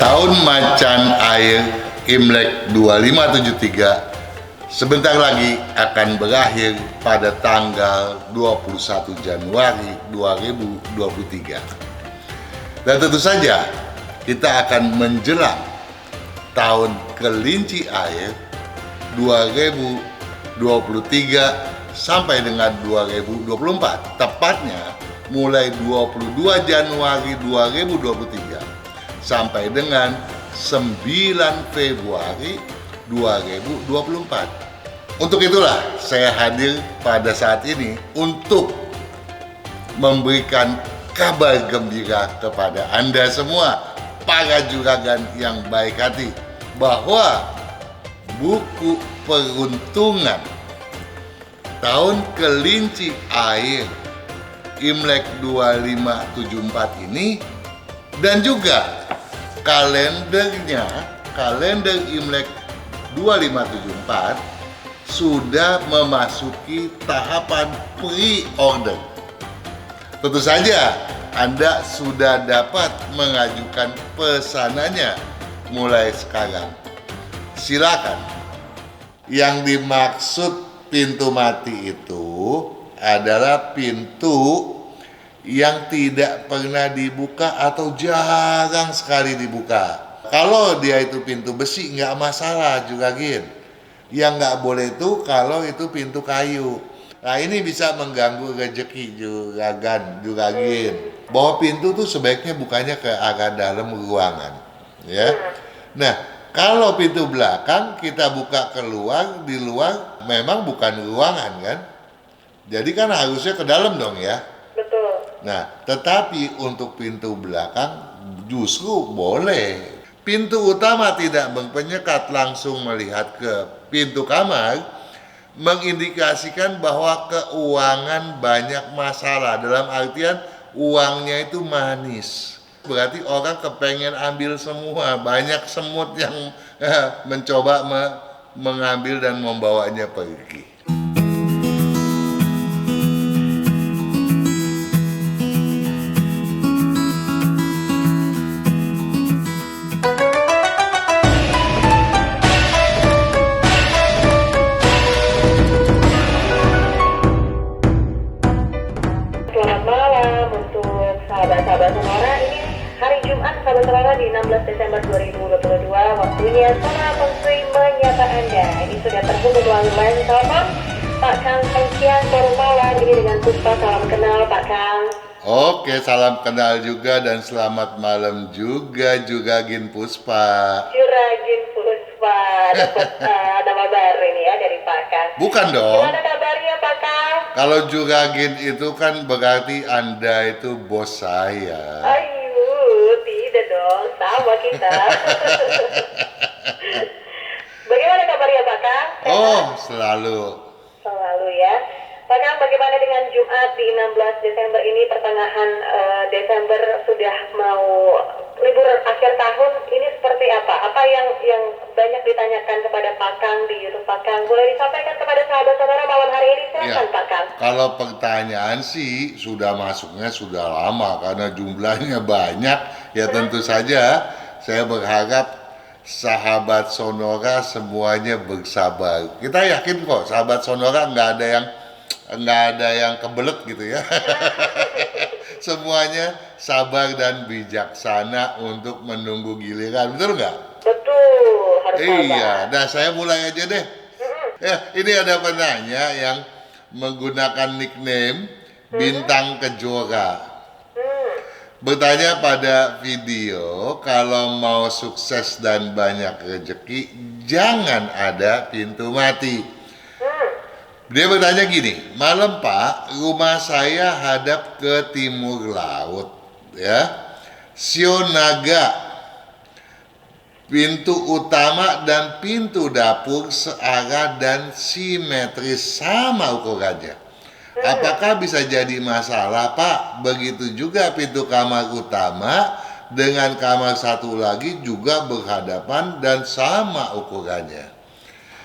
Tahun Macan Air Imlek 2573 sebentar lagi akan berakhir pada tanggal 21 Januari 2023. Dan tentu saja kita akan menjelang tahun kelinci air 2023 sampai dengan 2024, tepatnya mulai 22 Januari 2023 sampai dengan 9 Februari 2024. Untuk itulah saya hadir pada saat ini untuk memberikan kabar gembira kepada Anda semua, para juragan yang baik hati, bahwa buku peruntungan tahun kelinci air Imlek 2574 ini dan juga kalender Imlek 2574 sudah memasuki tahapan pre-order. Tentu saja Anda sudah dapat mengajukan pesanannya mulai sekarang. Silakan. Yang dimaksud pintu mati itu adalah pintu yang tidak pernah dibuka atau jarang sekali dibuka. Kalau dia itu pintu besi nggak masalah juga, Gin. Yang nggak boleh itu kalau itu pintu kayu. Nah, ini bisa mengganggu rezeki juragin. Bahwa pintu tuh sebaiknya bukanya ke arah dalam ruangan, ya. Nah, kalau pintu belakang kita buka keluar, di luar memang bukan ruangan kan? Jadi kan harusnya ke dalam dong ya. Betul. Nah, tetapi untuk pintu belakang justru boleh. Pintu utama tidak berpenyekat langsung melihat ke pintu kamar, mengindikasikan bahwa keuangan banyak masalah. Dalam artian uangnya itu manis. Berarti orang kepengen ambil semua. Banyak semut yang mencoba mengambil dan membawanya pergi. Selamat malam untuk sahabat-sahabat Sonora. Ini hari Jumat sahabat Sonora di 16 Desember 2022. Waktunya Sonora Feng Shui menyapa Anda. Ini sudah terhubung melalui line telepon Pak Kang Sengkian Porumawan. Ini dengan Puspa. Salam kenal Pak Kang. Oke, salam kenal juga dan selamat malam juga Gin Puspa. Juragin Puspa. Dapat nama baru ini ya dari Pak Kang. Bukan dong. Gimana kabarnya Pak Kang? Kalau Juragin itu kan berarti Anda itu bos saya. Ayo, tidak dong, sama kita. Bagaimana kabarnya Pak Kang? Oh, selalu. Selalu ya. Pak Kang, bagaimana dengan Jumat di 16 Desember ini, pertengahan Desember sudah mau libur akhir tahun, ini seperti apa? Apa yang banyak ditanyakan kepada Pak Kang di YouTube Pak Kang? Boleh disampaikan kepada sahabat saudara malam hari ini, silakan Pak Kang. Kalau pertanyaan sih sudah masuknya sudah lama karena jumlahnya banyak. Ya tentu saja saya berharap sahabat Sonora semuanya bersabar. Kita yakin kok sahabat Sonora nggak ada yang kebelet gitu ya. Semuanya sabar dan bijaksana untuk menunggu giliran, betul nggak? Betul, harus sabar. Iya, nah saya mulai aja deh. Ya, ini ada penanya yang menggunakan nickname Bintang Kejora. Bertanya pada video, kalau mau sukses dan banyak rezeki, jangan ada pintu mati. Dia bertanya gini, malam Pak, rumah saya hadap ke timur laut, ya. Sio naga, pintu utama dan pintu dapur searah dan simetris sama ukurannya. Apakah bisa jadi masalah Pak? Begitu juga pintu kamar utama dengan kamar satu lagi juga berhadapan dan sama ukurannya.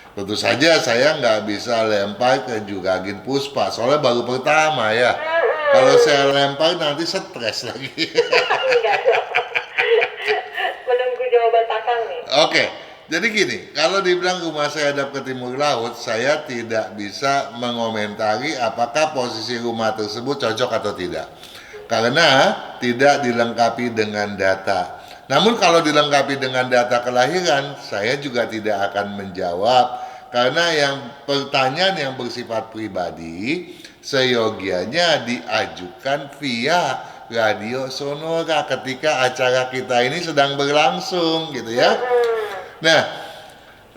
Tentu saja saya nggak bisa lempar ke Juragin Puspa, soalnya baru pertama ya. Kalau saya lempar nanti stres lagi. Enggak dong. Menunggu Oke, jadi gini, kalau dibilang rumah saya hadap ke timur laut, saya tidak bisa mengomentari apakah posisi rumah tersebut cocok atau tidak. Karena tidak dilengkapi dengan data. Namun kalau dilengkapi dengan data kelahiran, saya juga tidak akan menjawab. Karena yang pertanyaan yang bersifat pribadi, seyogianya diajukan via radio sonora ketika acara kita ini sedang berlangsung gitu ya. Nah,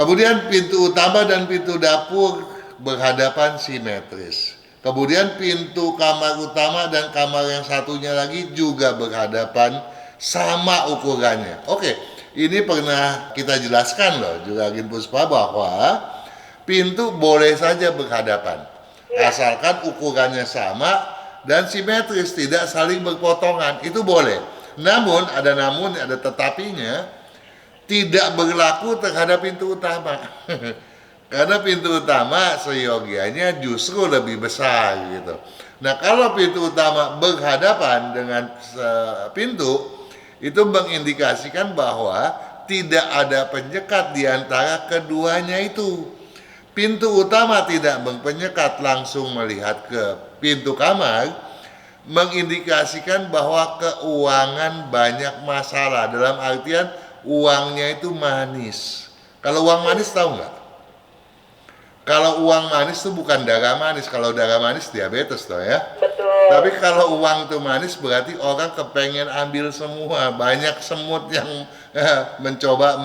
kemudian pintu utama dan pintu dapur berhadapan simetris. Kemudian pintu kamar utama dan kamar yang satunya lagi juga berhadapan sama ukurannya. Oke, ini pernah kita jelaskan loh Juragan Puspa bahwa pintu boleh saja berhadapan. Asalkan ukurannya sama dan simetris, tidak saling berpotongan, itu boleh. Namun, ada tetapinya, tidak berlaku terhadap pintu utama. Karena pintu utama seyogianya justru lebih besar gitu. Nah, kalau pintu utama berhadapan dengan pintu, itu mengindikasikan bahwa tidak ada penyekat di antara keduanya itu. Pintu utama tidak berpenyekat langsung melihat ke pintu kamar, mengindikasikan bahwa keuangan banyak masalah. Dalam artian uangnya itu manis. Kalau uang manis tahu nggak? Kalau uang manis itu bukan darah manis. Kalau darah manis diabetes toh ya. Betul. Tapi kalau uang itu manis berarti orang kepengen ambil semua. Banyak semut yang mencoba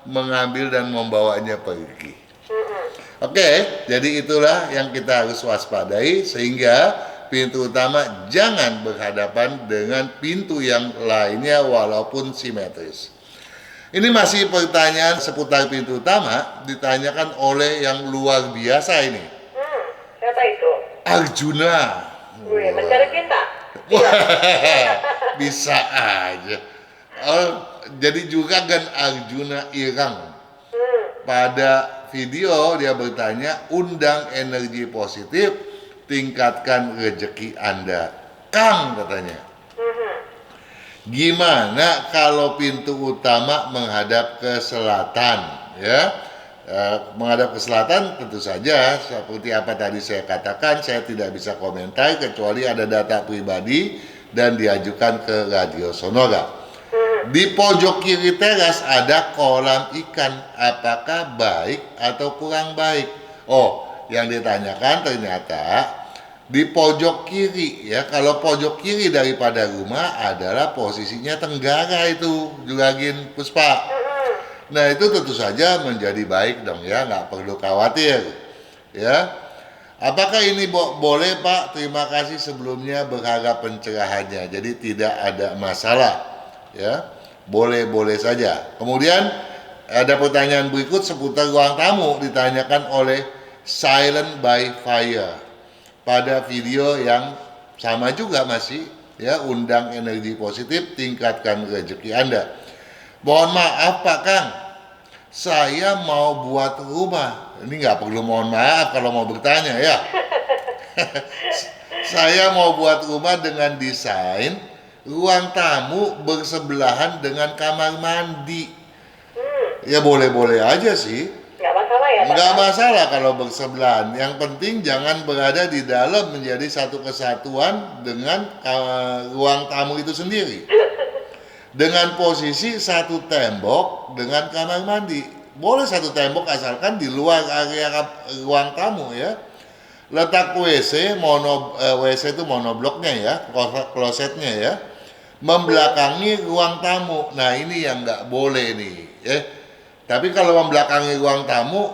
mengambil dan membawanya pergi. Oke, jadi itulah yang kita harus waspadai sehingga pintu utama jangan berhadapan dengan pintu yang lainnya walaupun simetris. Ini masih pertanyaan seputar pintu utama ditanyakan oleh yang luar biasa ini. Siapa itu? Arjuna. Wih, mencari cinta. Bisa aja. Oh, jadi juga kan Arjuna Irang. Pada video dia bertanya, undang energi positif, tingkatkan rezeki Anda. Kang katanya. Gimana kalau pintu utama menghadap ke selatan, ya? Menghadap ke selatan tentu saja seperti apa tadi saya katakan, saya tidak bisa komentar kecuali ada data pribadi dan diajukan ke radio sonora. Di pojok kiri teras ada kolam ikan, apakah baik atau kurang baik? Oh, yang ditanyakan ternyata di pojok kiri ya. Kalau pojok kiri daripada rumah adalah posisinya tenggara itu, Juragan Puspa. Nah, itu tentu saja menjadi baik dong ya, nggak perlu khawatir ya. Apakah ini boleh Pak? Terima kasih sebelumnya, berharap pencerahannya. Jadi tidak ada masalah ya, boleh-boleh saja. Kemudian ada pertanyaan berikut seputar ruang tamu ditanyakan oleh Silent by Fire pada video yang sama juga masih ya, undang energi positif, tingkatkan rezeki Anda. Mohon maaf Pak Kang, saya mau buat rumah. Ini nggak perlu mohon maaf kalau mau bertanya ya. Saya mau buat rumah dengan desain ruang tamu bersebelahan dengan kamar mandi. Ya boleh-boleh aja sih. Nggak masalah ya Pak? Nggak masalah kalau bersebelahan. Yang penting jangan berada di dalam menjadi satu kesatuan dengan ruang tamu itu sendiri. Dengan posisi satu tembok dengan kamar mandi. Boleh satu tembok asalkan di luar area ruang tamu ya. Letak WC WC itu monobloknya ya, klosetnya ya, membelakangi ruang tamu. Nah ini yang nggak boleh nih ya. Tapi kalau membelakangi ruang tamu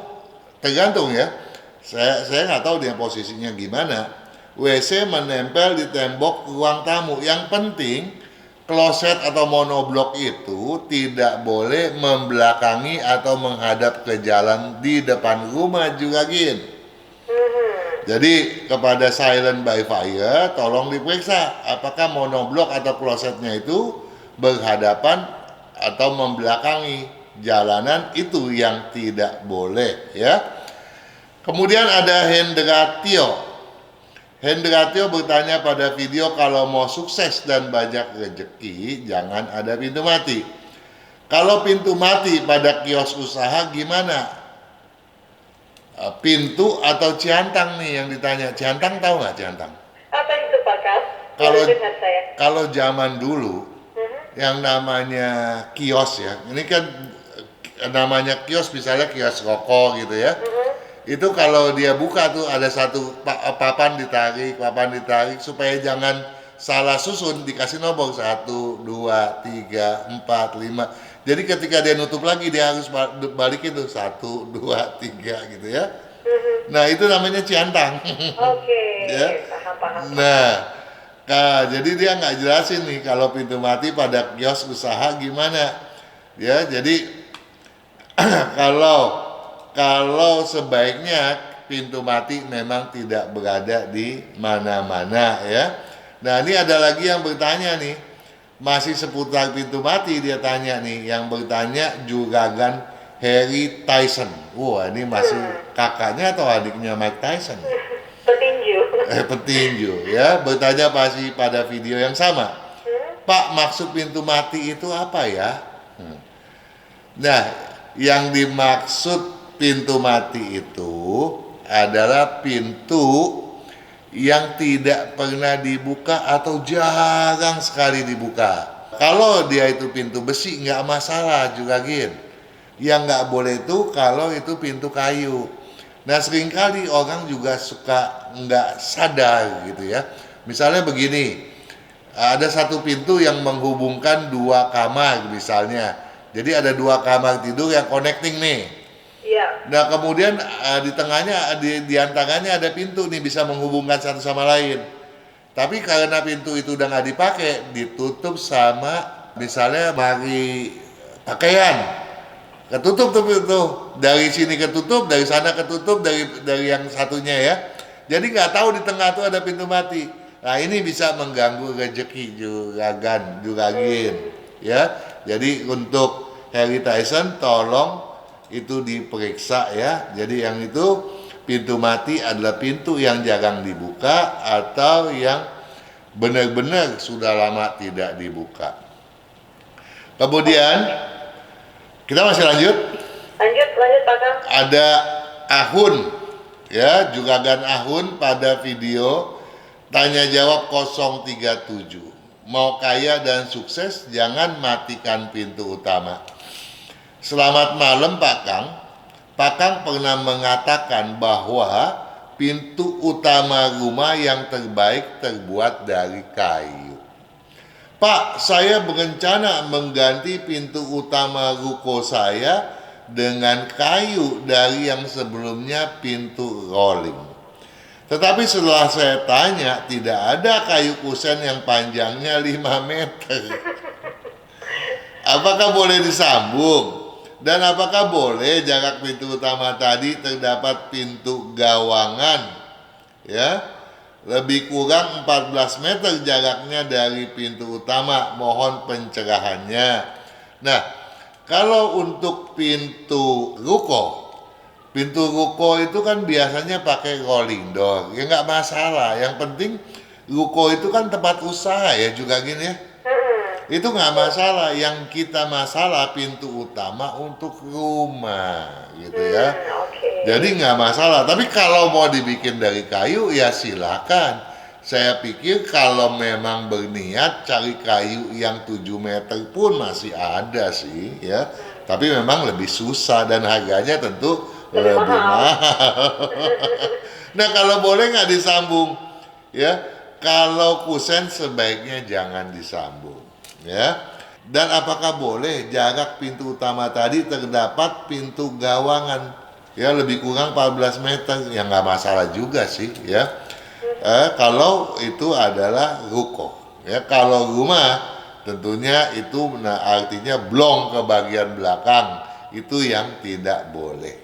tergantung ya. Saya nggak tahu dia posisinya gimana. WC menempel di tembok ruang tamu. Yang penting kloset atau monoblok itu tidak boleh membelakangi atau menghadap ke jalan di depan rumah Juragan. Jadi kepada Silent by Fire tolong diperiksa apakah monoblok atau klosetnya itu berhadapan atau membelakangi jalanan, itu yang tidak boleh ya. Kemudian ada Hendratio. Hendratio bertanya pada video, kalau mau sukses dan banyak rezeki jangan ada pintu mati. Kalau pintu mati pada kios usaha gimana? Pintu atau ciantang nih yang ditanya. Ciantang tahu nggak ciantang? Apa itu Pak Kang? Kalau Baru dengar saya. kalau zaman dulu Mhm. yang namanya kios ya, ini kan namanya kios misalnya kios rokok gitu ya. Mhm. Itu kalau dia buka tuh ada satu papan ditarik supaya jangan salah susun, dikasih nomor 1, 2, 3, 4, 5. Jadi ketika dia nutup lagi dia harus balikin tuh 1, 2, 3 gitu ya. Mhm. Nah itu namanya ciantang. Oke, Ya. paham. Nah, jadi dia nggak jelasin nih kalau pintu mati pada kios usaha gimana. Ya, jadi kalau kalau sebaiknya pintu mati memang tidak berada di mana-mana ya. Nah, ini ada lagi yang bertanya nih. Masih seputar pintu mati dia tanya nih. Yang bertanya juragan Harry Tyson. Wah, ini masih kakaknya atau adiknya Mike Tyson? Petinju. Petinju ya. Bertanya pasti pada video yang sama. Pak, maksud pintu mati itu apa ya? Nah, yang dimaksud pintu mati itu adalah pintu yang tidak pernah dibuka atau jarang sekali dibuka. Kalau dia itu pintu besi nggak masalah juga Gin. Yang nggak boleh itu kalau itu pintu kayu. Nah seringkali orang juga suka nggak sadar gitu ya. Misalnya begini, ada satu pintu yang menghubungkan dua kamar misalnya. Jadi ada dua kamar tidur yang connecting nih. Iya. Nah kemudian di tengahnya di antaranya ada pintu nih bisa menghubungkan satu sama lain. Tapi karena pintu itu udah nggak dipakai, ditutup sama misalnya mari pakaian, ketutup tuh pintu. Dari sini ketutup, dari sana ketutup, dari yang satunya ya. Jadi nggak tahu di tengah tuh ada pintu mati. Nah ini bisa mengganggu rezeki juragin, ya. Jadi untuk Harry Tyson tolong itu diperiksa ya. Jadi yang itu pintu mati adalah pintu yang jarang dibuka atau yang benar-benar sudah lama tidak dibuka. Kemudian kita masih lanjut. Lanjut Pak Kang. Ada Ahun ya, juragan Ahun pada video tanya jawab 037. Mau kaya dan sukses jangan matikan pintu utama. Selamat malam Pak Kang. Pak Kang pernah mengatakan bahwa pintu utama rumah yang terbaik terbuat dari kayu. Pak, saya berencana mengganti pintu utama ruko saya dengan kayu dari yang sebelumnya pintu rolling. Tetapi setelah saya tanya, tidak ada kayu kusen yang panjangnya 5 meter. Apakah boleh disambung? Dan apakah boleh jarak pintu utama tadi terdapat pintu gawangan? Ya, lebih kurang 14 meter jaraknya dari pintu utama. Mohon pencerahannya. Nah, kalau untuk pintu ruko itu kan biasanya pakai rolling door. Ya nggak masalah. Yang penting ruko itu kan tempat usaha ya juga gini ya. Itu nggak masalah. Yang kita masalah pintu utama untuk rumah gitu ya. Jadi nggak masalah. Tapi kalau mau dibikin dari kayu ya silakan. Saya pikir kalau memang berniat cari kayu yang 7 meter pun masih ada sih ya. Tapi memang lebih susah dan harganya tentu lebih mahal. Nah kalau boleh nggak disambung ya. Kalau kusen sebaiknya jangan disambung ya. Dan apakah boleh jarak pintu utama tadi terdapat pintu gawangan ya lebih kurang 14 meter? Ya nggak masalah juga sih ya. Kalau itu adalah ruko ya. Kalau rumah tentunya itu artinya blong ke bagian belakang, itu yang tidak boleh.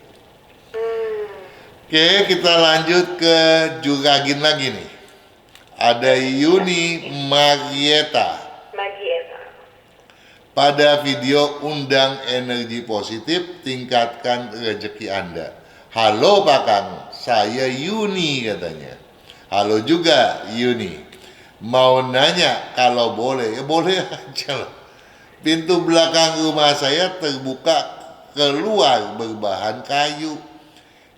Oke, kita lanjut ke juragin lagi nih. Ada Yuni Marieta. Pada video undang energi positif, tingkatkan rezeki Anda. Halo Pak Kang, saya Yuni katanya. Halo juga Yuni. Mau nanya kalau boleh, ya boleh aja loh. Pintu belakang rumah saya terbuka keluar berbahan kayu.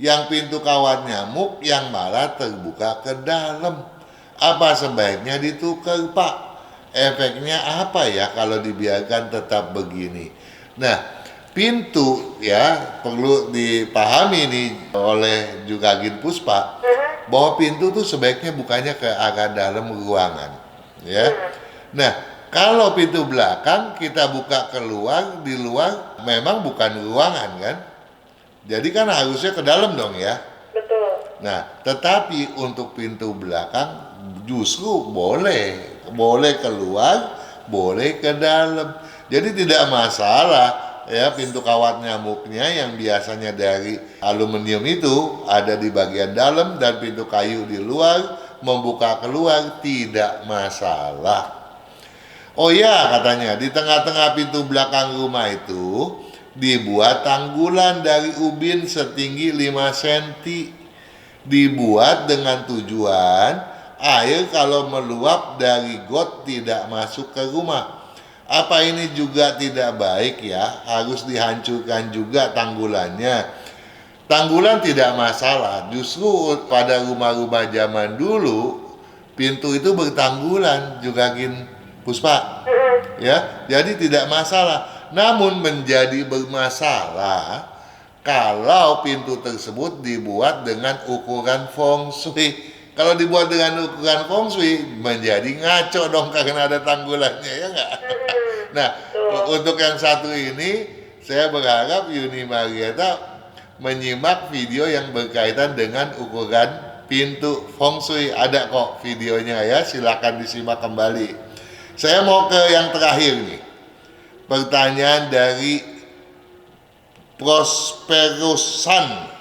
Yang pintu kawat nyamuk yang malah terbuka ke dalam. Apa sebaiknya ditukar, Pak? Efeknya apa ya kalau dibiarkan tetap begini? Nah, pintu ya perlu dipahami nih oleh Juragin Puspa bahwa pintu tuh sebaiknya bukannya ke arah dalam ruangan, ya. Nah, kalau pintu belakang kita buka keluar di luar, memang bukan ruangan kan? Jadi kan harusnya ke dalam dong ya. Betul. Nah, tetapi untuk pintu belakang justru boleh keluar, boleh ke dalam. Jadi tidak masalah ya, pintu kawat nyamuknya yang biasanya dari aluminium itu ada di bagian dalam dan pintu kayu di luar, membuka keluar tidak masalah. Oh ya, katanya di tengah-tengah pintu belakang rumah itu dibuat tanggulan dari ubin setinggi 5 cm. Dibuat dengan tujuan air kalau meluap dari got tidak masuk ke rumah. Apa ini juga tidak baik ya? Harus dihancurkan juga tanggulannya. Tanggulan tidak masalah. Justru pada rumah-rumah zaman dulu pintu itu bertanggulan, Juragin Puspa. Ya, jadi tidak masalah. Namun menjadi bermasalah kalau pintu tersebut dibuat dengan ukuran feng shui. Kalau dibuat dengan ukuran feng shui menjadi ngaco dong karena ada tanggulannya, ya nggak? Nah, untuk yang satu ini saya berharap Yuni Marieta menyimak video yang berkaitan dengan ukuran pintu feng shui. Ada kok videonya ya, silakan disimak kembali. Saya mau ke yang terakhir nih. Pertanyaan dari Prosperusan.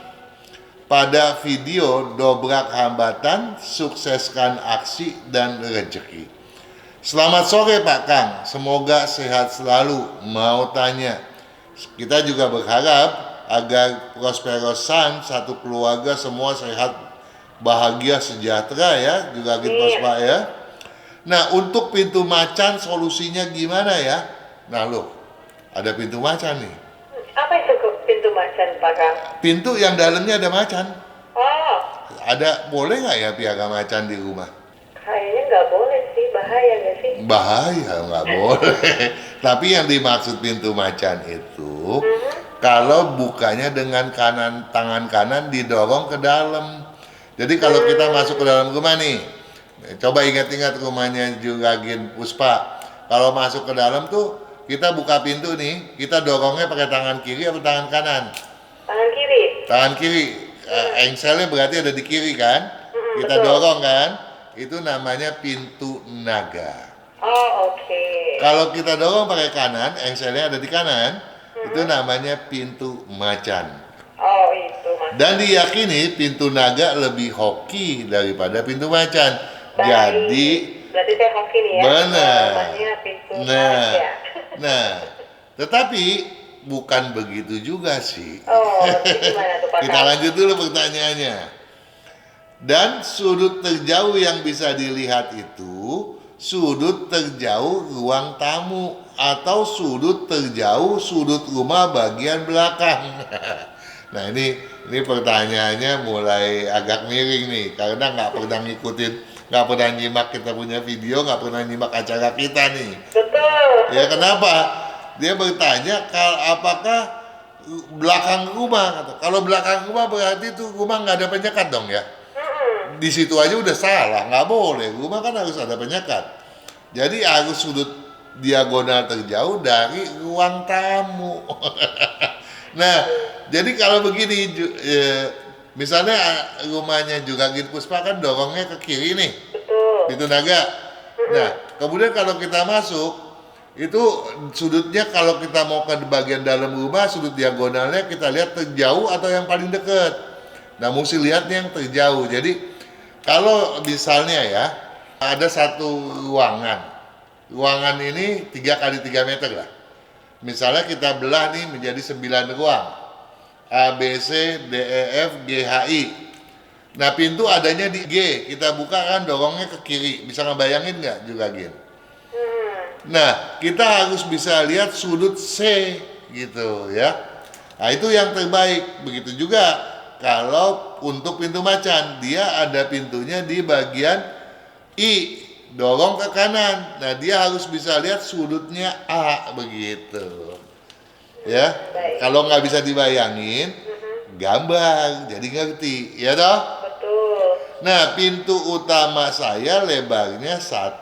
Pada video dobrak hambatan, sukseskan aksi dan rezeki. Selamat sore Pak Kang, semoga sehat selalu. Mau tanya, kita juga berharap agar Prosperusan satu keluarga semua sehat, bahagia, sejahtera ya, juga gitu Pak ya. Nah, untuk pintu macan solusinya gimana ya? Nah loh, ada pintu macan nih. Apa itu pintu macan, Pak Kang? Pintu yang dalamnya ada macan. Oh, Ada, boleh nggak ya piara macan di rumah? kayaknya nggak boleh sih, bahaya nggak sih? Bahaya, nggak boleh. Tapi yang dimaksud pintu macan itu, kalau bukanya dengan tangan kanan didorong ke dalam. Jadi kalau kita masuk ke dalam rumah nih, coba ingat-ingat rumahnya Juragin Puspa. Kalau masuk ke dalam tuh, kita buka pintu nih, kita dorongnya pakai tangan kiri atau tangan kanan? Tangan kiri. Tangan kiri. Engselnya berarti ada di kiri kan? Kita betul. dorong kan? Itu namanya pintu naga. Oh, oke. Kalau kita dorong pakai kanan, engselnya ada di kanan, itu namanya pintu macan. Oh, itu mas. Dan diyakini pintu naga lebih hoki daripada pintu macan. Baik. Jadi Berarti saya hoki nih ya. benar. Namanya pintu Nah, macan. nah, tetapi bukan begitu juga sih. Oh, jadi gimana tuh Pak Kita Kang? lanjut dulu pertanyaannya. Dan sudut terjauh yang bisa dilihat itu sudut terjauh ruang tamu atau sudut terjauh sudut rumah bagian belakang. Nah ini pertanyaannya mulai agak miring nih karena nggak pernah ngikutin, nggak pernah nyimak kita punya video, nggak pernah nyimak acara kita nih. Betul. Ya kenapa? Dia bertanya apakah belakang rumah. Kalau belakang rumah berarti itu rumah nggak ada penyekat dong ya. Di situ aja udah salah, nggak boleh. Rumah kan harus ada penyekat. Jadi harus sudut diagonal terjauh dari ruang tamu. Nah, jadi kalau begini, misalnya rumahnya Juragin Puspa kan dorongnya ke kiri nih, Betul. pintu naga. Nah, kemudian kalau kita masuk, itu sudutnya kalau kita mau ke bagian dalam rumah, sudut diagonalnya kita lihat terjauh atau yang paling dekat. Nah, mesti lihatnya yang terjauh. Jadi kalau misalnya ya, ada satu ruangan ini 3 kali 3 meter lah. Misalnya kita belah nih menjadi 9 ruang, A, B, C, D, E, F, G, H, I. Nah pintu adanya di G, kita buka kan dorongnya ke kiri. Bisa ngebayangin nggak Juragin? Nah, kita harus bisa lihat sudut C gitu ya. Nah, itu yang terbaik. Begitu juga kalau untuk pintu macan, dia ada pintunya di bagian I, dorong ke kanan. Nah, dia harus bisa lihat sudutnya A begitu. Ya, Baik. kalau nggak bisa dibayangin, gambar, jadi ngerti, ya toh? Betul. Nah, pintu utama saya lebarnya 1,1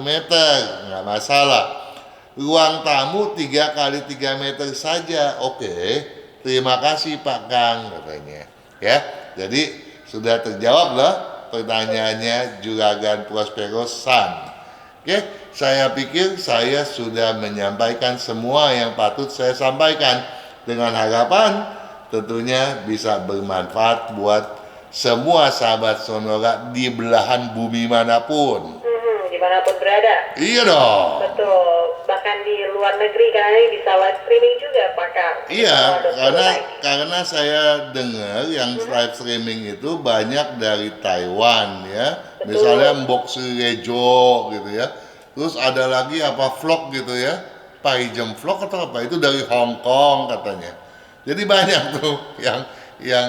meter, nggak masalah. Ruang tamu 3 kali 3 meter saja. Oke, terima kasih Pak Kang, katanya. Ya, jadi sudah terjawab lah pertanyaannya Juragan Prospero San. Oke, saya pikir saya sudah menyampaikan semua yang patut saya sampaikan dengan harapan tentunya bisa bermanfaat buat semua sahabat Sonora di belahan bumi manapun. Dimanapun berada. Iya dong. Betul. Bahkan di luar negeri karena ini bisa live streaming juga, Pak Kang. Iya, karena saya dengar yang live streaming itu banyak dari Taiwan ya. Betul. Misalnya Mbok Surejo gitu ya. Terus ada lagi apa vlog gitu ya. Paijem vlog atau apa? Itu dari Hong Kong katanya. Jadi banyak tuh yang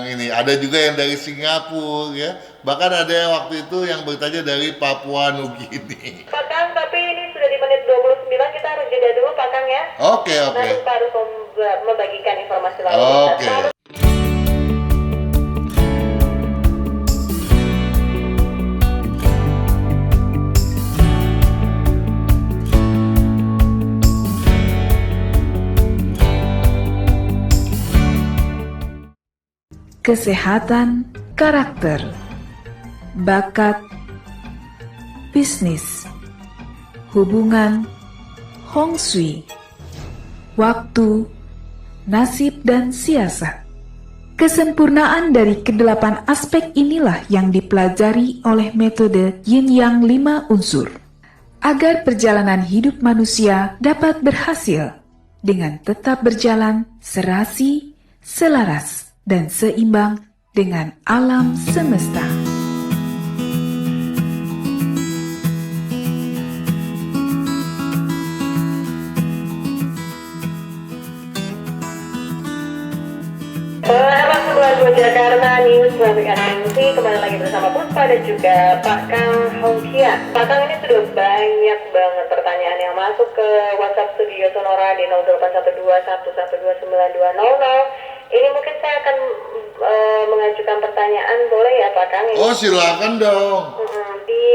ini. Ada juga yang dari Singapura ya. Bahkan ada yang waktu itu yang bertanya dari Papua Nugini. Pak Kang, tapi ini sudah di menit 29, kita harus jeda dulu Pak Kang ya. Oke. Nanti Pak harus membagikan informasi lain. Oke. Kesehatan karakter, bakat, bisnis, hubungan, Hong Shui, waktu, nasib dan siasat. Kesempurnaan dari kedelapan aspek inilah yang dipelajari oleh metode Yin Yang 5 unsur, agar perjalanan hidup manusia dapat berhasil dengan tetap berjalan serasi, selaras, dan seimbang dengan alam semesta. Jakarta News Traffic Agency kembali lagi bersama Puspa dan juga Pak Kang Hongkia. Pak Kang, ini sudah banyak banget pertanyaan yang masuk ke WhatsApp Studio Sonora di 081211292000. Ini mungkin saya akan mengajukan pertanyaan, boleh ya Pak Kang? Oh, silakan dong. Di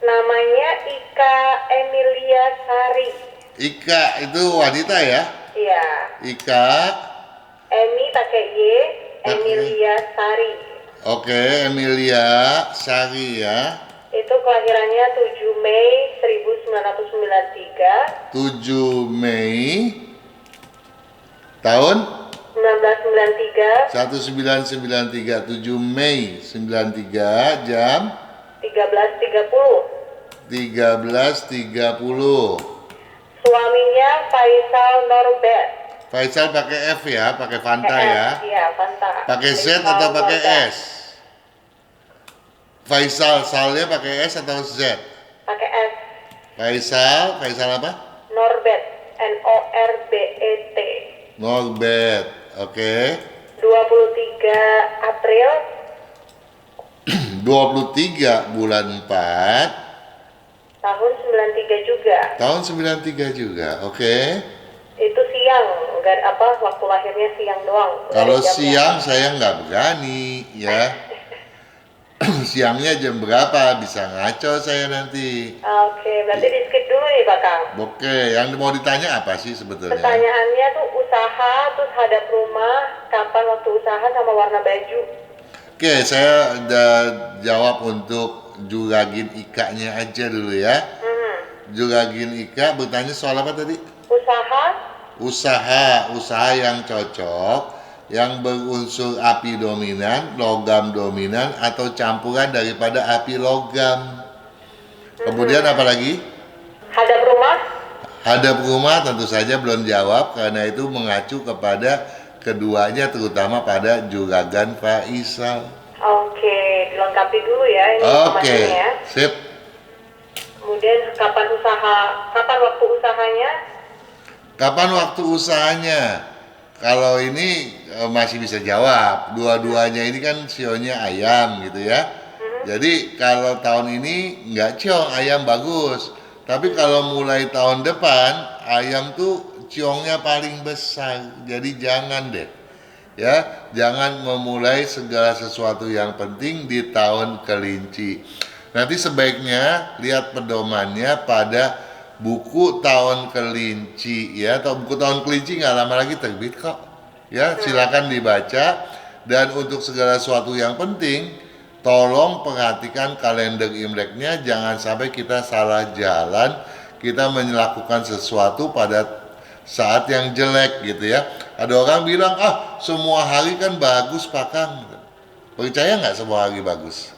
namanya Ika Emilia Sari. Ika itu wanita ya? Iya. Ika. Emi pakai Y, Emilia Sari. Oke, Emilia Sari ya. Itu kelahirannya 7 Mei 1993. 7 Mei tahun 1993. 1993. 7 Mei 93 jam 13.30. 13.30. Suaminya Faisal Norbert. Faisal pakai F ya, pakai Fanta ya. Iya, Fanta. Pakai Z atau pakai S? Faisal, salnya pakai S atau Z? Pakai S. Faisal apa? Norbert, Norbet. Norbert, oke. 23 April 23 bulan 4 tahun 93 juga. tahun 93 juga, oke. Itu siang, enggak waktu lahirnya siang doang. Kalau Jamnya. siang saya nggak berani ya. Siangnya jam berapa? Bisa ngaco saya nanti. Oke, berarti di skip dulu nih Pak Kang. Oke, yang mau ditanya apa sih sebetulnya? Pertanyaannya tuh usaha, terus hadap rumah, kapan waktu usaha sama warna baju. Oke, saya udah jawab untuk Juragin Ika-nya aja dulu ya. Juragin Ika bertanya soal apa tadi? Usaha yang cocok, yang berunsur api dominan, logam dominan, atau campuran daripada api logam. Kemudian apa lagi? Hadap rumah. Hadap rumah tentu saja belum jawab karena itu mengacu kepada keduanya, terutama pada Juragan Faisal. Oke, dilengkapi dulu ya ini Oke, informasinya. sip. Kemudian kapan waktu usahanya? Kapan waktu usahanya? Kalau ini masih bisa jawab. Dua-duanya ini kan sionya ayam gitu ya. Jadi kalau tahun ini nggak ciong, ayam bagus. Tapi kalau mulai tahun depan, ayam tuh ciongnya paling besar. Jadi jangan deh. Ya, jangan memulai segala sesuatu yang penting di tahun kelinci. Nanti sebaiknya lihat pedomannya pada buku tahun kelinci ya, atau buku tahun kelinci nggak lama lagi terbit kok. Ya, silakan dibaca. Dan untuk segala sesuatu yang penting, tolong perhatikan kalender Imleknya, jangan sampai kita salah jalan, kita melakukan sesuatu pada saat yang jelek gitu ya. Ada orang bilang, semua hari kan bagus Pak Kang. Percaya nggak semua hari bagus?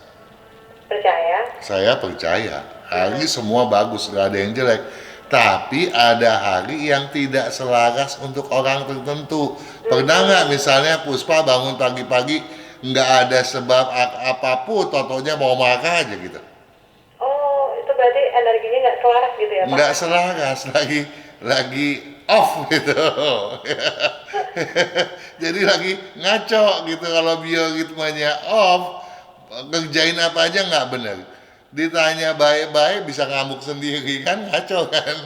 Percaya? Saya percaya, hari semua bagus, nggak ada yang jelek. Tapi ada hari yang tidak selaras untuk orang tertentu. Pernah nggak misalnya Puspa bangun pagi-pagi nggak ada sebab apapun, totonya mau marah aja gitu? Oh, itu berarti energinya nggak selaras gitu ya Pak? Nggak selaras, lagi off gitu. Jadi lagi ngaco gitu, kalau bioritmanya off, ngerjain apa aja nggak bener. Ditanya baik-baik bisa ngamuk sendiri kan, ngaco kan.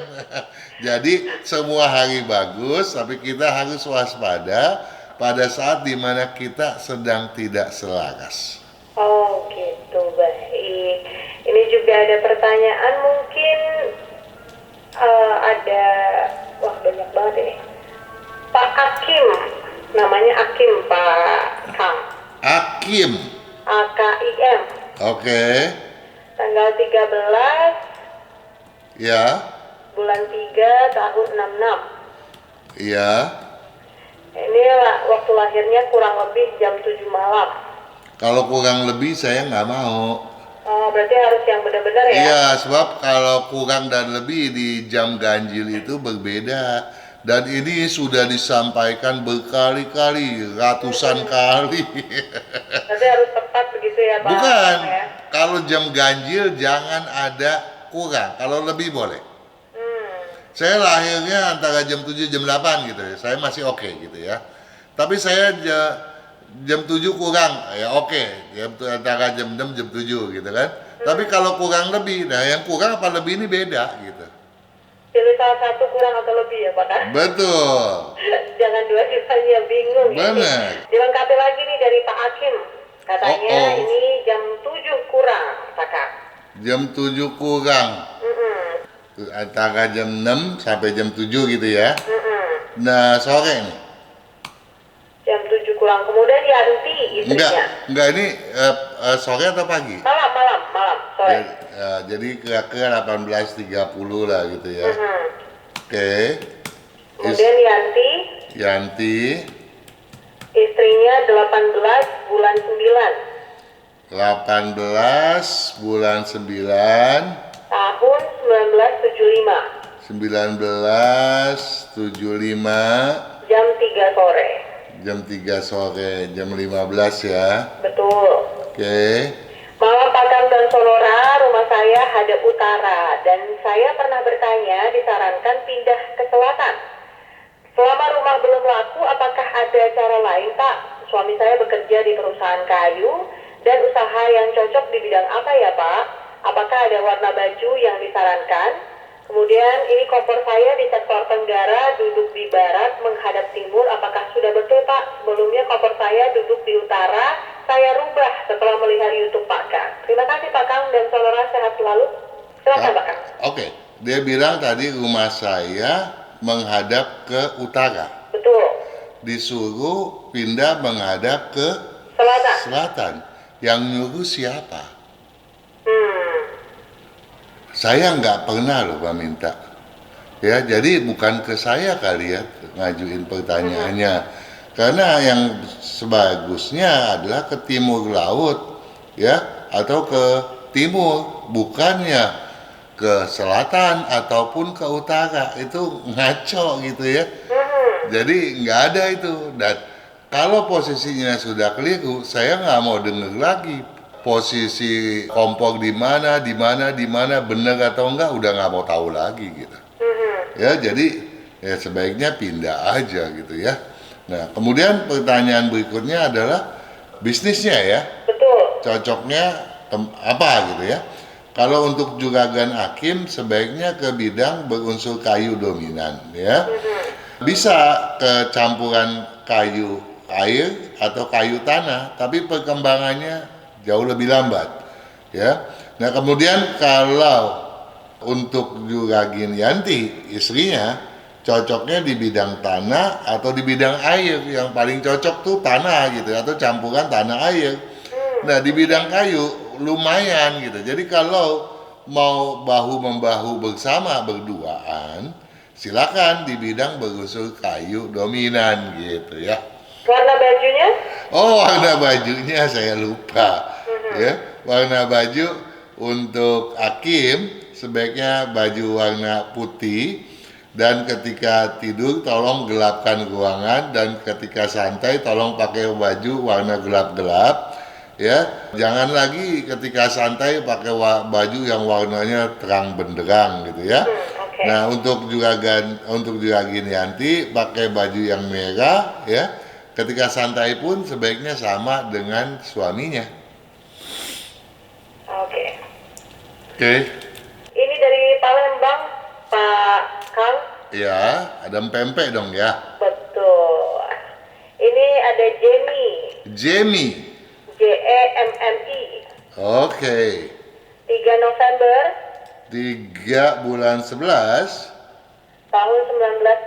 Jadi semua hari bagus, tapi kita harus waspada pada saat dimana kita sedang tidak selaras. Oh gitu, baik. Ini juga ada pertanyaan mungkin ada, wah banyak banget ini. Pak Akim, namanya Akim Pak Kang. Akim. AKIM. Oke. Tanggal 13 Ya. bulan 3 tahun 66. Iya. Ini waktu lahirnya kurang lebih jam 7 malam. Kalau kurang lebih saya nggak mau. Oh, berarti harus yang benar-benar ya? Iya, sebab kalau kurang dan lebih di jam ganjil itu berbeda. Dan ini sudah disampaikan berkali-kali, ratusan kali. Berarti harus tepat begitu ya Pak? Bukan, Ya? kalau jam ganjil jangan ada kurang, kalau lebih boleh. Saya lahirnya antara jam 7 jam 8 gitu ya, saya masih oke gitu ya. Tapi saya jam 7 kurang, ya oke, antara jam 6 jam 7 gitu kan. Tapi kalau kurang lebih, nah yang kurang apa lebih ini beda gitu. Pilih salah satu kurang atau lebih ya Pak kan? Betul. Jangan dua-duanya bingung. Benar. Dilengkapi lagi nih dari Pak Hakim. Katanya Oh. ini jam 7 kurang Pak Kang. Jam 7 kurang. Antara jam 6 sampai jam 7 gitu ya. Nah, sore nih. Jam 7 kurang. Kemudian Yanti istrinya. Enggak ini sore atau pagi? Malam, sore. Jadi kira-kira 18.30 lah gitu ya. Oke. Kemudian Yanti istrinya 18 bulan 9 18 bulan 9 tahun 1975 1975 jam 3 sore. jam 3 sore, jam 15 ya. Betul. Oke. Malam Pak Kang dan Sonora, rumah saya hadap utara dan saya pernah bertanya disarankan pindah ke selatan. Selama rumah belum laku, apakah ada cara lain Pak? Suami saya bekerja di perusahaan kayu dan usaha yang cocok di bidang apa ya Pak? Apakah ada warna baju yang disarankan? Kemudian ini kompor saya di sektor tenggara, duduk di barat, menghadap timur. Apakah sudah betul Pak? Sebelumnya kompor saya duduk di utara, saya rubah setelah melihat YouTube Pak Kang. Terima kasih Pak Kang dan Sonora, sehat selalu. Silakan Pak Kang. Oke. Dia bilang tadi rumah saya menghadap ke utara. Betul. Disuruh pindah menghadap ke selatan. Yang nyuruh siapa? Saya nggak pernah loh Pak minta. Ya, jadi bukan ke saya kali ya ngajuin pertanyaannya. Karena yang sebagusnya adalah ke timur laut, ya, atau ke timur, bukannya ke selatan ataupun ke utara. Itu ngaco gitu ya. Jadi nggak ada itu. Dan kalau posisinya sudah keliru, saya nggak mau dengar lagi posisi kompor di mana, bener atau enggak udah nggak mau tahu lagi gitu. Ya, jadi ya sebaiknya pindah aja gitu ya. Nah, kemudian pertanyaan berikutnya adalah bisnisnya ya. Betul. Cocoknya apa gitu ya. Kalau untuk juragan Hakim sebaiknya ke bidang berunsur kayu dominan ya. Bisa ke campuran kayu air atau kayu tanah, tapi perkembangannya jauh lebih lambat ya. Nah, kemudian kalau untuk Juragin Yanti istrinya cocoknya di bidang tanah atau di bidang air. Yang paling cocok tuh tanah gitu atau campuran tanah air. Nah, di bidang kayu lumayan gitu. Jadi kalau mau bahu membahu bersama berduaan, silakan di bidang berunsur kayu dominan gitu ya. Warna bajunya? Oh, warna bajunya saya lupa. Ya, warna baju untuk Hakim sebaiknya baju warna putih, dan ketika tidur tolong gelapkan ruangan, dan ketika santai tolong pakai baju warna gelap-gelap ya. Jangan lagi ketika santai pakai baju yang warnanya terang benderang gitu ya. Okay. Nah, untuk Juragin Yanti pakai baju yang merah ya. Ketika santai pun sebaiknya sama dengan suaminya. Oke. Oke. Ini dari Palembang, Pak Kang. Ya, ada pempek dong ya. Betul. Ini ada Jamie. JEMMI. Oke. 3 November 3 bulan 11 tahun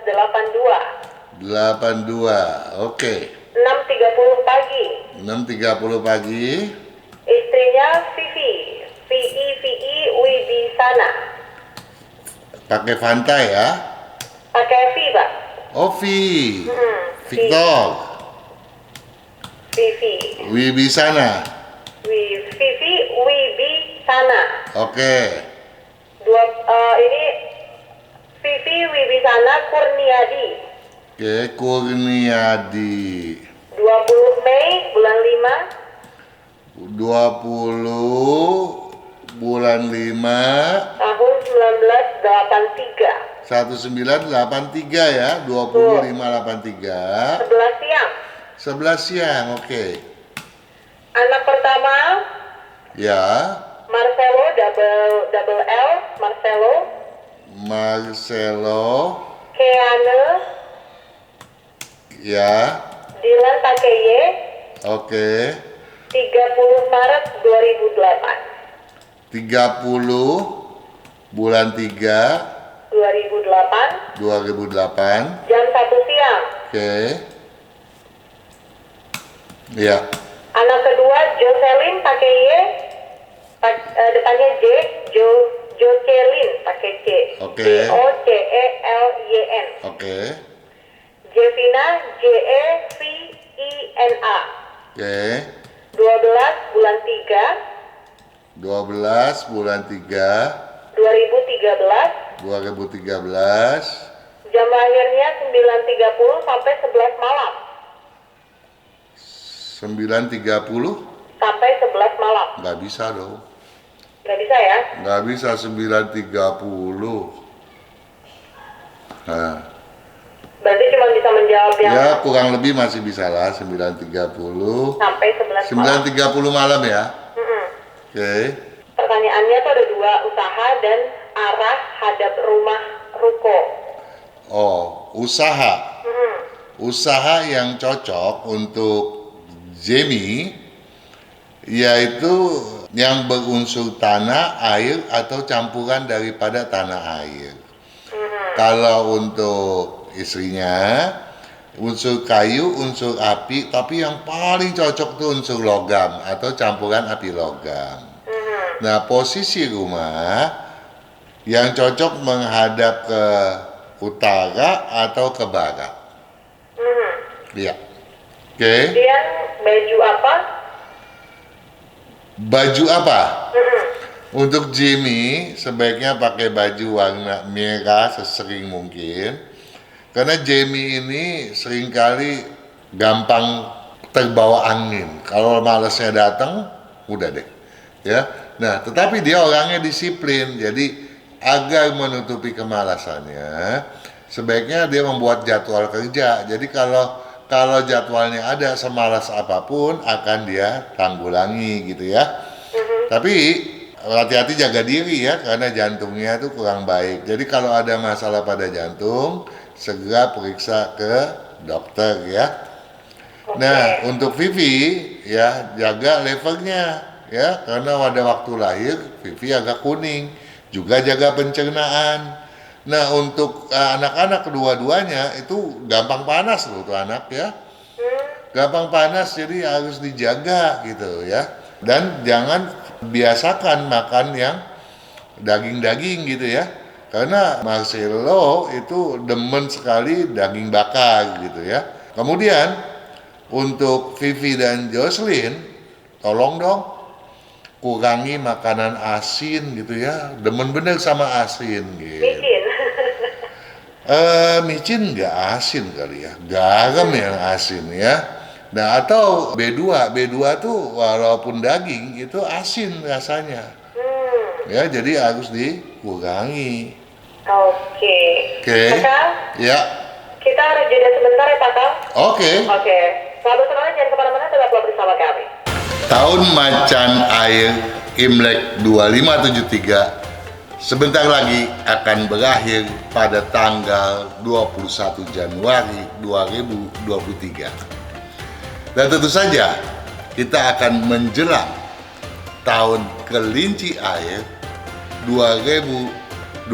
1982. 82. Oke. 6.30 pagi. 6.30 pagi. Istrinya Vivi. VI Wibisana. Pakai Fanta ya. Pakai V, Pak. Oh, V. Victor. Vivi. Wibisana. Vivi Wibisana. Oke. Ini Vivi Wibisana Kurniadi. Oke, Kurniadi. 20 Mei bulan 20 bulan 5 tahun 1983. 1983 ya. 2583. 11 siang. 11 siang. Oke. Anak pertama Ya. Marcelo double L Marcelo. Keane Ya. Dylan pakai Y. Oke. 30 Maret 2008. 30 bulan 3 2008 2008. jam 1 siang. Oke. Ya. Anak kedua Jocelyn pakai Y, depannya J, Jocelyn pakai C. Oke. JOCELYN. Oke. Jevina JEVINA. Oke. 12 bulan 3 12 bulan 3 2013. 2013. Jam lahirnya 9.30 sampai 11 malam. 9.30 Sampai 11 malam. nggak bisa dong. Nggak bisa ya? Nggak bisa 9.30. Nah, Berarti cuma bisa menjawab yang ya kurang lebih masih bisa lah 9.30 sampai 11 malam. 9.30 malam ya. Oke. Pertanyaannya tuh ada 2, usaha dan arah hadap rumah ruko. Oh, usaha. Usaha yang cocok untuk Jamie yaitu yang berunsur tanah, air atau campuran daripada tanah air. Kalau untuk istrinya unsur kayu, unsur api, tapi yang paling cocok tuh unsur logam atau campuran api logam. Nah, posisi rumah yang cocok menghadap ke utara atau ke barat. Iya. Oke. Kemudian baju apa? Baju apa? Untuk Jimmy sebaiknya pakai baju warna merah sesering mungkin. Karena Jamie ini seringkali gampang terbawa angin. Kalau malesnya datang, udah deh. Ya. Nah, tetapi dia orangnya disiplin. Jadi agar menutupi kemalasannya, sebaiknya dia membuat jadwal kerja. Jadi kalau jadwalnya ada semalas apapun akan dia tanggulangi gitu ya. Tapi hati-hati jaga diri ya, karena jantungnya itu kurang baik. Jadi kalau ada masalah pada jantung, segera periksa ke dokter ya. Nah, untuk Vivi ya jaga levernya ya, karena pada waktu lahir Vivi agak kuning. Juga jaga pencernaan. Nah, untuk anak-anak kedua-duanya itu gampang panas loh tuh anak ya. Gampang panas, jadi harus dijaga gitu ya. Dan jangan biasakan makan yang daging-daging gitu ya. Karena Marcelo itu demen sekali daging bakar gitu ya. Kemudian untuk Vivi dan Jocelyn, tolong dong kurangi makanan asin gitu ya. Demen bener sama asin gitu. Micin. Micin nggak asin kali ya, garam yang asin ya. Nah, atau B2 tuh walaupun daging itu asin rasanya. Ya, jadi harus dikurangi. Oke. Oke. Kak, Ya. kita harus jeda sebentar ya Pak Kang. Oke. Oke. Sahabat semuanya jangan kemana-mana, tetaplah bersama kami. Tahun Macan Air Imlek 2573 sebentar lagi akan berakhir pada tanggal 21 Januari 2023. Dan tentu saja kita akan menjelang tahun kelinci air 2023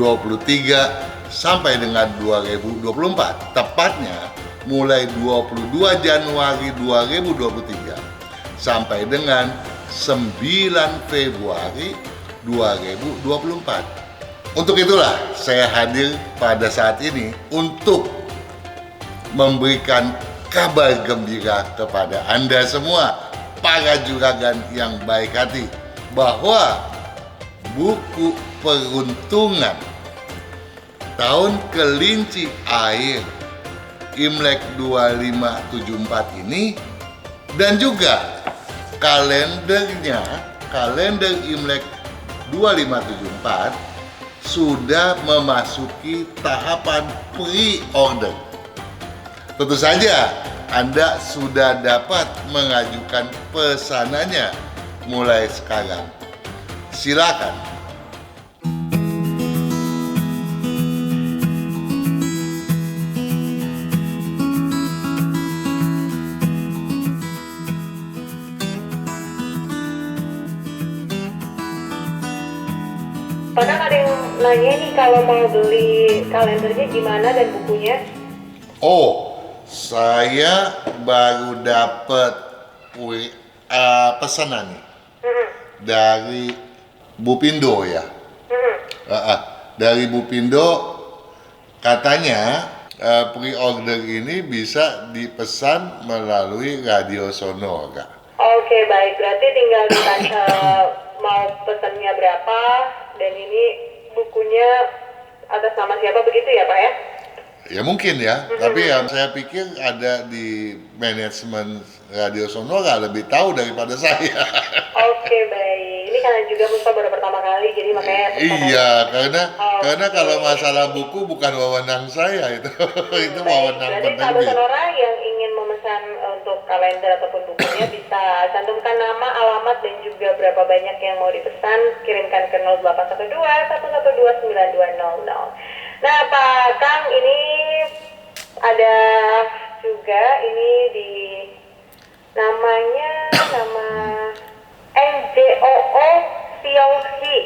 sampai dengan 2024. Tepatnya mulai 22 Januari 2023 sampai dengan 9 Februari 2024. Untuk itulah saya hadir pada saat ini untuk memberikan kabar gembira kepada Anda semua, para juragan yang baik hati, bahwa buku peruntungan tahun kelinci air Imlek 2574 ini dan juga kalendernya, kalender Imlek 2574 sudah memasuki tahapan pre-order. Tentu saja Anda sudah dapat mengajukan pesanannya mulai sekarang. Silakan. Padahal ada yang nanya nih kalau mau beli kalendernya gimana dan bukunya. Oh, saya baru dapat pesanan nih dari Bupindo ya. Dari Bupindo katanya pre-order ini bisa dipesan melalui Radio Sonora. Oke, baik. Berarti tinggal ditanya mau pesannya berapa dan ini bukunya atas nama siapa begitu ya Pak ya? Ya mungkin ya, tapi ya saya pikir ada di manajemen Radio Sonora lebih tahu daripada saya. Oke, baik. Ini karena juga Mustafa baru pertama kali, jadi makanya Iya, karena kalau masalah buku bukan wewenang saya itu. Itu wewenang Berarti sahabat penerbit. Sonora yang ingin memesan untuk kalender ataupun bukunya bisa cantumkan nama, alamat dan juga berapa banyak yang mau dipesan, kirimkan ke 0812 112 9200. Nah, Pak Kang, ini ada juga ini di namanya nama NJOO Sionghi.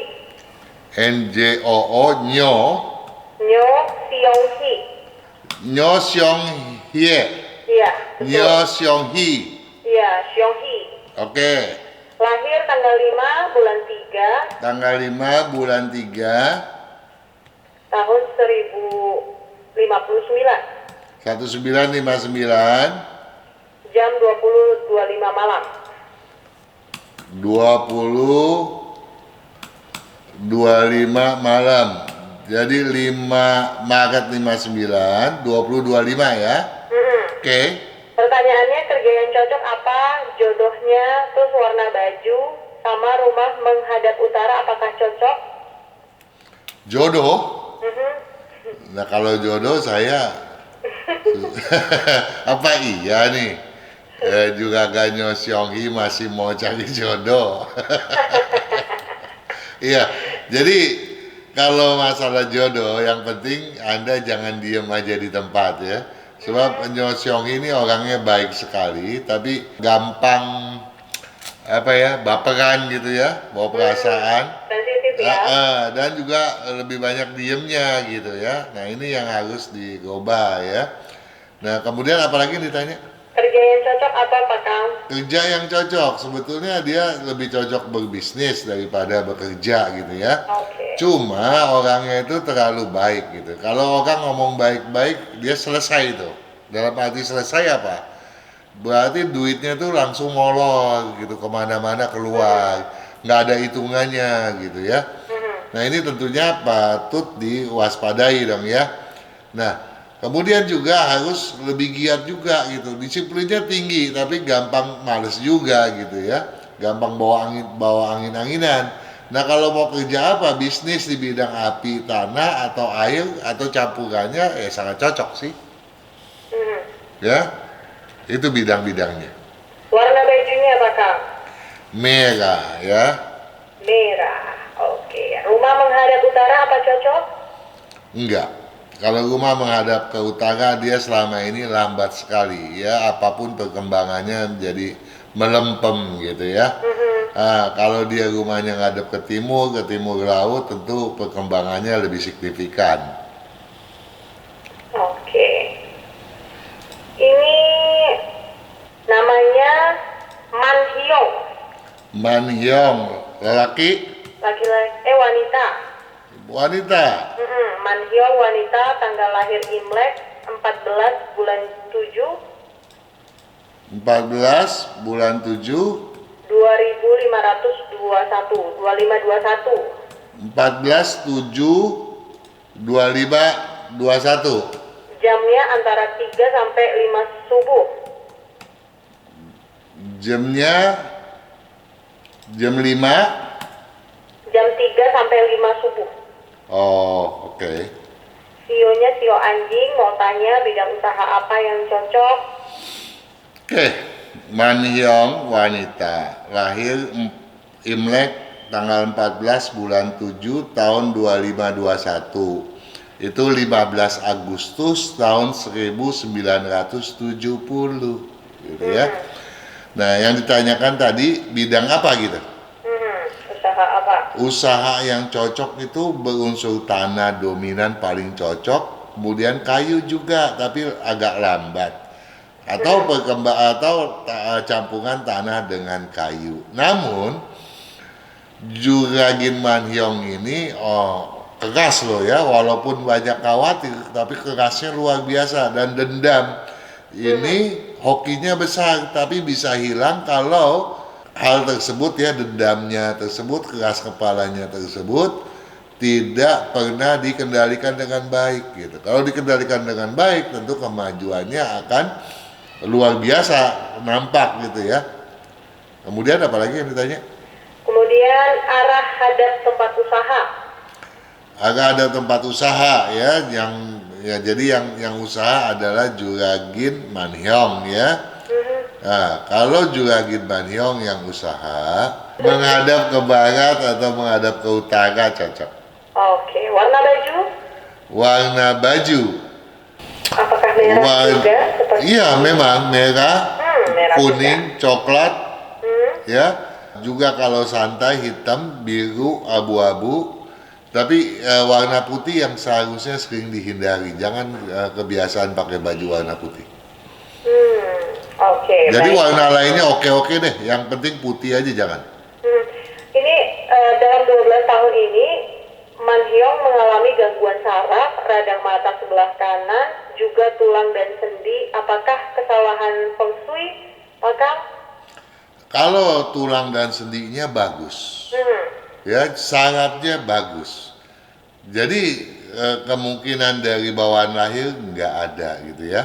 NJOO Nyo Sionghi. Nyo Seong Hye. Iya, betul. Nyo Seong Hee. Iya, Sionghi. Oke. Lahir tanggal 5 bulan 3 Tanggal 5 bulan 3 tahun 1059 1959 jam 20.25 malam. 20.25 malam. Jadi 5 Maret 59 20.25 ya. Oke. Pertanyaannya, kerja yang cocok apa, jodohnya, terus warna baju, sama rumah menghadap utara, apakah cocok? Jodoh? Mhm. Nah kalau jodoh saya apa iya nih? Juga Ganyo Xionghi masih mau cari jodoh. Iya, jadi kalau masalah jodoh yang penting Anda jangan diem aja di tempat ya. Sebab Nyo Xionghi ini orangnya baik sekali, tapi gampang apa ya, baperan gitu ya, bawa perasaan. Sensitif ya. Dan juga lebih banyak diemnya gitu ya. Nah ini yang harus dirubah ya. Nah kemudian apalagi ditanya? Kerja yang cocok apa Pak Kang? Kerja yang cocok, sebetulnya dia lebih cocok berbisnis daripada bekerja gitu ya. Oke. Cuma orangnya itu terlalu baik gitu. Kalau orang ngomong baik-baik, dia selesai itu. Dalam arti selesai apa? Berarti duitnya tuh langsung molor gitu, kemana-mana keluar. Nggak ada hitungannya gitu ya. Nah ini tentunya patut diwaspadai dong ya. Nah kemudian juga harus lebih giat juga gitu. Disiplinnya tinggi tapi gampang males juga gitu ya. Gampang bawa angin-anginan. Nah kalau mau kerja apa? Bisnis di bidang api, tanah, atau air, atau campurannya sangat cocok sih. Ya, itu bidang-bidangnya. Warna bajunya Pak Kang? Merah ya. Merah. Oke. Rumah menghadap utara apa cocok? Enggak. Kalau rumah menghadap ke utara dia selama ini lambat sekali ya, apapun perkembangannya jadi melempem gitu ya. Kalau dia rumahnya ngadep ke timur laut, tentu perkembangannya lebih signifikan. Oke. Ini namanya Man Hyong. Man Hyong, lelaki, Laki-laki, wanita. wanita, Man Hyong wanita, tanggal lahir Imlek 14 bulan 7 14 bulan 7 2521 14/7/2521. Jamnya antara 3 sampai 5 subuh. Jamnya jam 5. Jam 3 sampai 5 subuh. Oh, oke. Sionya sio anjing, mau tanya bidang usaha apa yang cocok? Oke, Man Hyong wanita, lahir Imlek tanggal 14 bulan 7 tahun 2521. Itu 15 Agustus tahun 1970 gitu ya. Nah, yang ditanyakan tadi bidang apa gitu? Usaha apa? Usaha yang cocok itu berunsur tanah dominan paling cocok, kemudian kayu juga tapi agak lambat. Atau campuran tanah dengan kayu. Namun Juragin Man Hyong ini keras loh ya, walaupun banyak khawatir tapi kerasnya luar biasa dan dendam. Ini hokinya besar tapi bisa hilang kalau hal tersebut ya, dendamnya tersebut, keras kepalanya tersebut tidak pernah dikendalikan dengan baik gitu. Kalau dikendalikan dengan baik tentu kemajuannya akan luar biasa nampak gitu ya. Kemudian apalagi yang ditanya? Kemudian arah hadap tempat usaha. Agak ada tempat usaha ya, jadi yang usaha adalah Juragin Man Hyong ya. Nah, kalau Juragin Man Hyong yang usaha menghadap ke barat atau menghadap ke utara cocok. Oke, warna baju? Warna baju. Apakah merah juga? Iya, memang merah, merah kuning, coklat, ya. Juga kalau santai hitam, biru, abu-abu. Tapi warna putih yang seharusnya sering dihindari. Jangan kebiasaan pakai baju warna putih. Oke. Jadi baik. warna lainnya oke-oke deh. Yang penting putih aja jangan. Ini dalam 12 tahun ini Man Hyong mengalami gangguan saraf, radang mata sebelah kanan, juga tulang dan sendi. Apakah kesalahan feng shui, Pak Kang? Kalau tulang dan sendinya bagus, ya sarafnya bagus. Jadi kemungkinan dari bawaan lahir nggak ada gitu ya.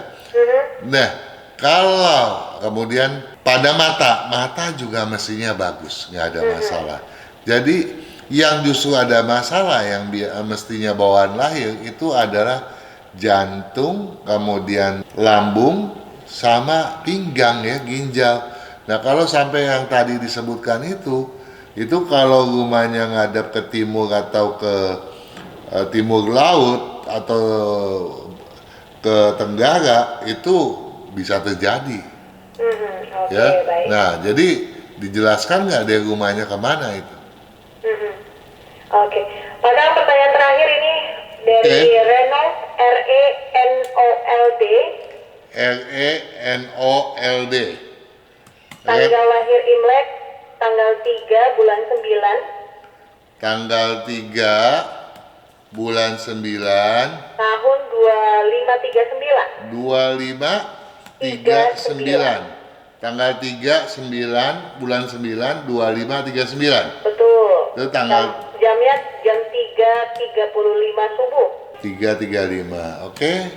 Nah, Kalau kemudian pada mata juga mestinya bagus, nggak ada masalah. Jadi yang justru ada masalah yang mestinya bawaan lahir itu adalah jantung, kemudian lambung, sama pinggang ya, ginjal. Nah kalau sampai yang tadi disebutkan itu kalau rumahnya ngadap ke timur atau ke timur laut atau ke tenggara itu bisa terjadi. Oke, Ya, baik. nah jadi dijelaskan nggak dari rumahnya kemana itu? Oke, Pak Kang, pertanyaan terakhir ini dari Oke. Renold, RENOLD, RENOLD. tanggal lahir Imlek tanggal 3 bulan 9 Tanggal 3 bulan 9 tahun 2539. 2539. Tanggal 3 9 bulan 9 2539. Betul. Itu tanggal Jamnya jam 3.35 subuh. 335. Oke.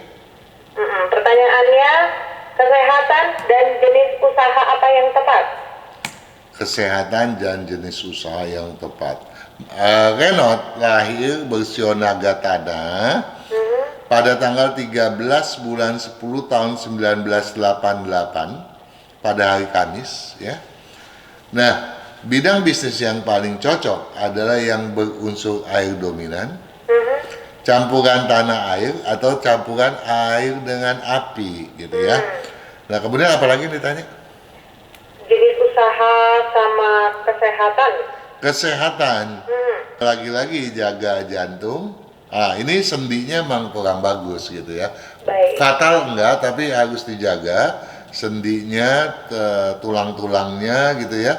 Pertanyaannya, kesehatan dan jenis usaha apa yang tepat? Kesehatan dan jenis usaha yang tepat. Renot lahir bersionaga tanah pada tanggal 13 bulan 10 tahun 1988 pada hari Kamis ya. Nah, bidang bisnis yang paling cocok adalah yang berunsur air dominan, campuran tanah air atau campuran air dengan api gitu ya. Nah, kemudian apa lagi ditanya? Jenis usaha sama kesehatan. Kesehatan. Lagi-lagi jaga jantung. Ini sendinya memang kurang bagus gitu ya. Baik. Fatal enggak, tapi harus dijaga sendinya, tulang-tulangnya gitu ya.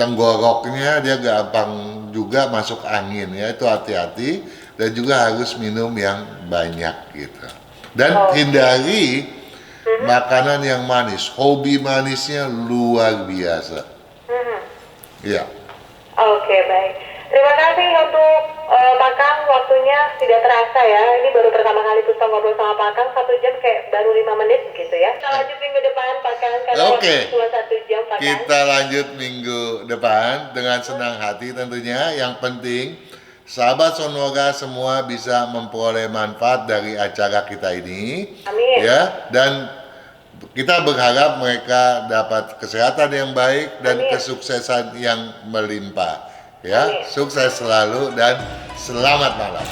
Tenggoroknya dia gampang juga masuk angin ya, itu hati-hati, dan juga harus minum yang banyak gitu. Dan hindari makanan yang manis. Hobi manisnya luar biasa. Iya. Oke, baik. Terima kasih untuk Pak Kang, waktunya tidak terasa ya. Ini baru pertama kali Puspa ngobrol sama Pak Kang, 1 jam kayak baru 5 menit gitu ya. Kita lanjut minggu depan Pak Kang, karena Oke. waktu cuma 1 jam Pak Kang. Kita lanjut minggu depan dengan senang hati tentunya. Yang penting sahabat Sonora semua bisa memperoleh manfaat dari acara kita ini. Amin. Ya, dan kita berharap mereka dapat kesehatan yang baik dan Amin. kesuksesan yang melimpah. Ya, Amin. sukses selalu dan selamat malam.